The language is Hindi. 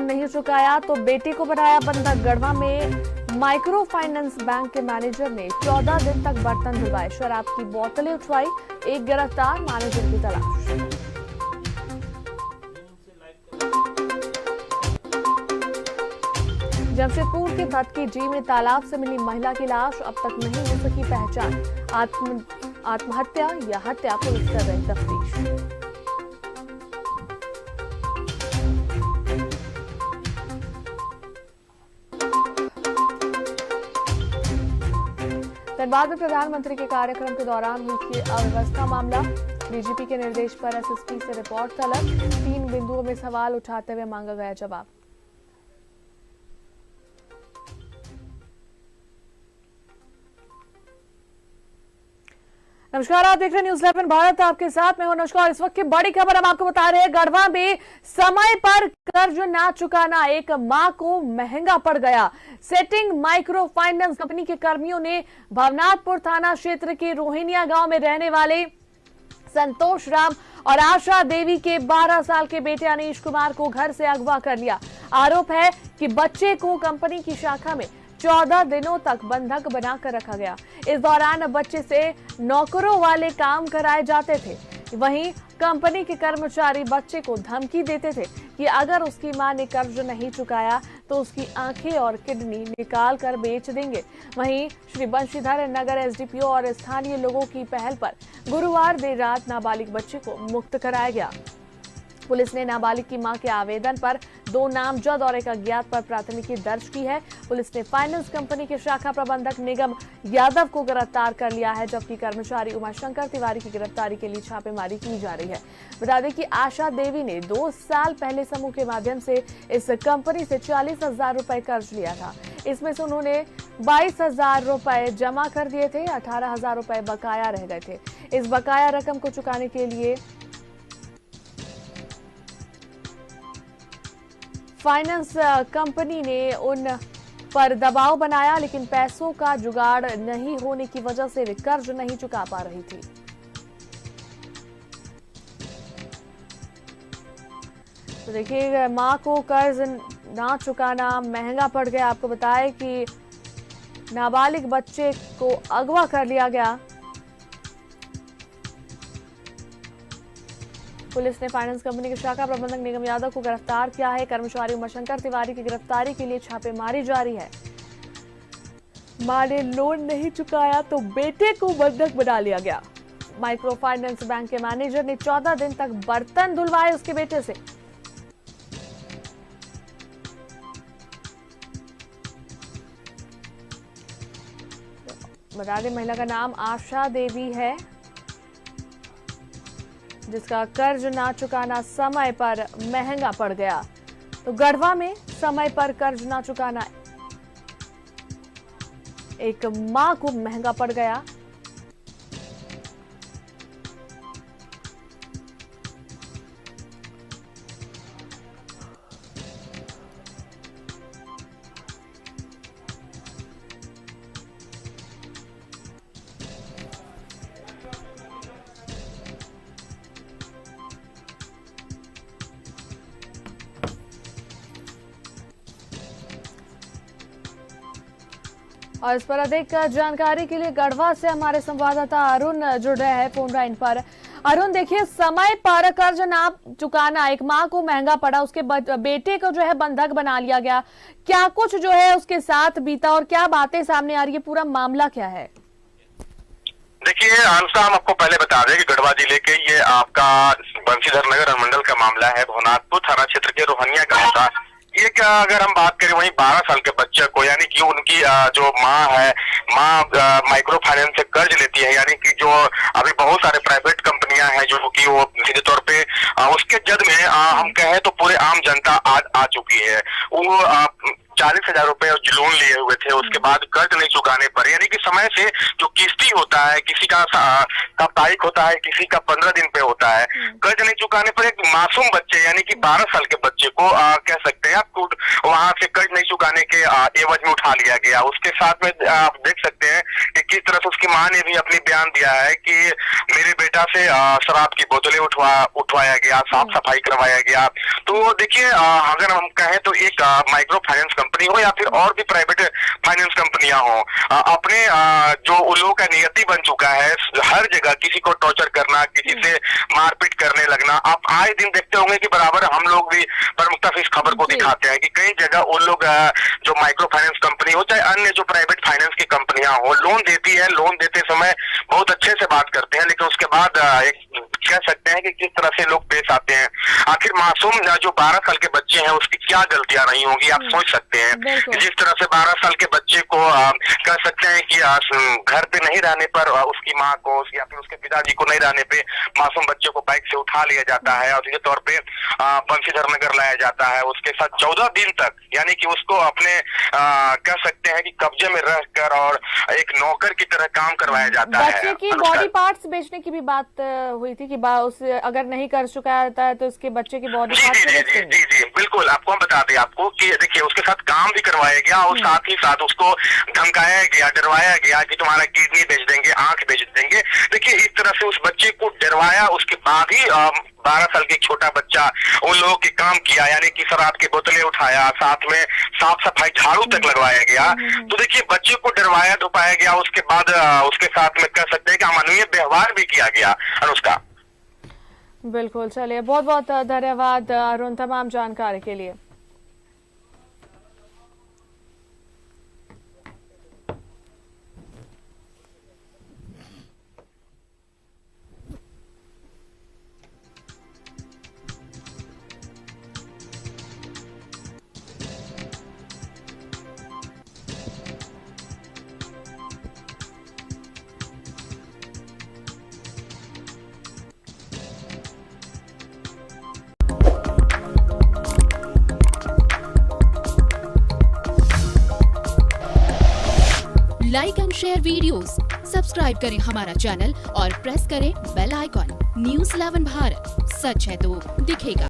नहीं चुकाया तो बेटे को बनाया बंधक। गढ़वा में माइक्रो फाइनेंस बैंक के मैनेजर ने 14 दिन तक बर्तन धुलवाए, शराब की बोतलें उठवाई, एक गिरफ्तार, मैनेजर की तलाश। जमशेदपुर के भटकी जी में तालाब से मिली महिला की लाश, अब तक नहीं हो सकी पहचान। आत्महत्या या हत्या, पुलिस कर रही तफ्तीश। धनबाद में प्रधानमंत्री के कार्यक्रम के दौरान हुई अव्यवस्था मामला, डीजीपी के निर्देश पर एसएसपी से रिपोर्ट तलब, 3 बिंदुओं में सवाल उठाते हुए मांगा गया जवाब। नमस्कार, आप देख रहे हैं न्यूज़ 11 भारत, आपके साथ में हूं अनुष्का। इस वक्त की बड़ी खबर हम आपको बता रहे हैं, गढ़वा में समय पर कर्ज ना चुकाना एक मां को महंगा पड़ गया। सेटिंग माइक्रो फाइनेंस कंपनी के कर्मियों ने भवनाथपुर थाना क्षेत्र के रोहिनिया गांव में रहने वाले संतोष राम और आशा देवी के 12 साल के बेटे अनीश कुमार को घर से अगवा कर लिया। आरोप है कि बच्चे को कंपनी की शाखा में 14 दिनों तक बंधक बनाकर रखा गया। इस दौरान बच्चे से नौकरों वाले काम कराए जाते थे। वहीं कंपनी के कर्मचारी बच्चे को धमकी देते थे कि अगर उसकी मां ने कर्ज नहीं चुकाया तो उसकी आंखें और किडनी निकाल कर बेच देंगे। वहीं श्री बंशीधर नगर एसडीपीओ और स्थानीय लोगों की पहल पर गुरुवार देर रात नाबालिग बच्चे को मुक्त कराया गया। पुलिस ने नाबालिग की मां के आवेदन पर 2 नामजद और 1 अज्ञात पर प्राथमिकी दर्ज की है। पुलिस ने फाइनेंस कंपनी के शाखा प्रबंधक निगम यादव को गिरफ्तार कर लिया है, जबकि कर्मचारी उमाशंकर तिवारी की गिरफ्तारी के लिए छापेमारी की जा रही है। बता दें कि आशा देवी ने 2 साल पहले समूह के माध्यम से इस कंपनी से 40,000 रुपए कर्ज लिया था। इसमें से उन्होंने 22,000 रुपए जमा कर दिए थे, 18,000 रुपए बकाया रह गए थे। इस बकाया रकम को चुकाने के लिए फाइनेंस कंपनी ने उन पर दबाव बनाया, लेकिन पैसों का जुगाड़ नहीं होने की वजह से वे कर्ज नहीं चुका पा रही थी। तो देखिए, मां को कर्ज ना चुकाना महंगा पड़ गया। आपको बताएं कि नाबालिग बच्चे को अगवा कर लिया गया। पुलिस ने फाइनेंस कंपनी के शाखा प्रबंधक निगम यादव को गिरफ्तार किया है। कर्मचारी उमाशंकर तिवारी की गिरफ्तारी के लिए छापेमारी जारी है। मां ने लोन नहीं चुकाया तो बेटे को बंधक बना लिया गया। माइक्रो फाइनेंस बैंक के मैनेजर ने 14 दिन तक बर्तन धुलवाए उसके बेटे से। बता दें, महिला का नाम आशा देवी है, जिसका कर्ज ना चुकाना समय पर महंगा पड़ गया। तो गढ़वा में समय पर कर्ज ना चुकाना एक मां को महंगा पड़ गया। और इस पर अधिक जानकारी के लिए गढ़वा से हमारे संवाददाता अरुण जुड़ रहे हैं फोन लाइन पर। अरुण, देखिए, समय पर कर्ज ना चुकाना एक मां को महंगा पड़ा, उसके बेटे को जो है बंधक बना लिया गया। क्या कुछ जो है उसके साथ बीता और क्या बातें सामने आ रही है, पूरा मामला क्या है? देखिए अनुष्का, हम आपको पहले बता दें कि गढ़वा जिले के ये आपका बंशीधर नगर अनुमंडल का मामला है। भवनाथपुर थाना क्षेत्र के रोहनिया गांव का ये क्या, अगर हम बात करें वहीं 12 साल के बच्चे को, यानी कि उनकी जो माँ है, माँ माइक्रो फाइनेंस से कर्ज लेती है, यानी कि जो अभी बहुत सारे प्राइवेट कंपनियां हैं जो कि वो सीधे तौर पे उसके जद में हम कहें तो पूरे आम जनता आ चुकी है। वो 40,000 रुपए लोन लिए हुए थे, उसके बाद कर्ज नहीं चुकाने पर, यानी कि समय से जो किस्ती होता है, किसी का साप्ताहिक होता है, किसी का 15 दिन पे होता है, कर्ज नहीं चुकाने पर एक मासूम बच्चे यानी कि 12 साल के बच्चे को कह सकते हैं आप, वहां से कर्ज नहीं चुकाने के एवज में उठा लिया गया। उसके साथ में आप देख सकते हैं कि किस तरह से उसकी मां ने भी अपनी बयान दिया है कि मेरे बेटा से शराब की बोतलें उठवाया गया, साफ सफाई करवाया गया। तो देखिए, अगर हम कहें तो एक माइक्रो फाइनेंस कंपनी हो या फिर और भी प्राइवेट फाइनेंस कंपनियां हो, अपने जो उन लोगों का नियति बन चुका है हर जगह किसी को टॉर्चर करना, किसी से मारपीट करने लगना। आप आए दिन देखते होंगे कि बराबर हम लोग भी प्रमुखता से इस खबर को दिखाते हैं कि कई जगह वो लोग जो माइक्रो फाइनेंस कंपनी हो चाहे अन्य जो प्राइवेट फाइनेंस की कंपनियां हो, लोन देती है, लोन देते समय बहुत अच्छे से बात करते हैं, लेकिन उसके बाद एक कह सकते हैं कि किस तरह से लोग पेश आते हैं। आखिर मासूम जो 12 साल के बच्चे हैं उसकी क्या गलतियां रही होंगी, आप सोच सकते हैं कि जिस तरह से 12 साल के बच्चे को कह सकते हैं कि घर पे नहीं रहने पर उसकी माँ को या फिर उसके पिताजी को नहीं रहने पे मासूम बच्चे को बाइक से उठा लिया जाता है और सीधे तौर पे बंशीधर नगर लाया जाता है। उसके साथ 14 दिन तक यानी कि उसको अपने कह सकते हैं कि कब्जे में रहकर और एक नौकर की तरह काम करवाया जाता है। बच्चे की बॉडी पार्ट्स बेचने की भी बात हुई थी कि उसे अगर नहीं कर चुका है तो उसके बच्चे की बॉडी पार्ट्स। जी बिल्कुल, आपको हम बता दें आपको कि देखिए उसके साथ काम भी करवाया गया और साथ ही साथ उसको धमकाया गया, डरवाया गया कि तुम्हारा किडनी बेच देंगे, आंख बेच देंगे। देखिए इस तरह से उस बच्चे को डरवाया, उसके बाद ही 12 साल के छोटा बच्चा उन लोगों के काम किया, यानी कि शराब की बोतलें उठाया, साथ में साफ सफाई झाड़ू तक लगवाया गया। तो देखिए बच्चे को डरवाया धुपाया गया, उसके बाद उसके साथ में कह सकते हैं कि अमानवीय व्यवहार भी किया गया। अनुष्का, बिल्कुल, चलिए बहुत बहुत धन्यवाद अरुण तमाम जानकारी के लिए। Like and share videos, subscribe करें हमारा चैनल और प्रेस करें बेल आइकॉन। News 11 भारत, सच है तो दिखेगा।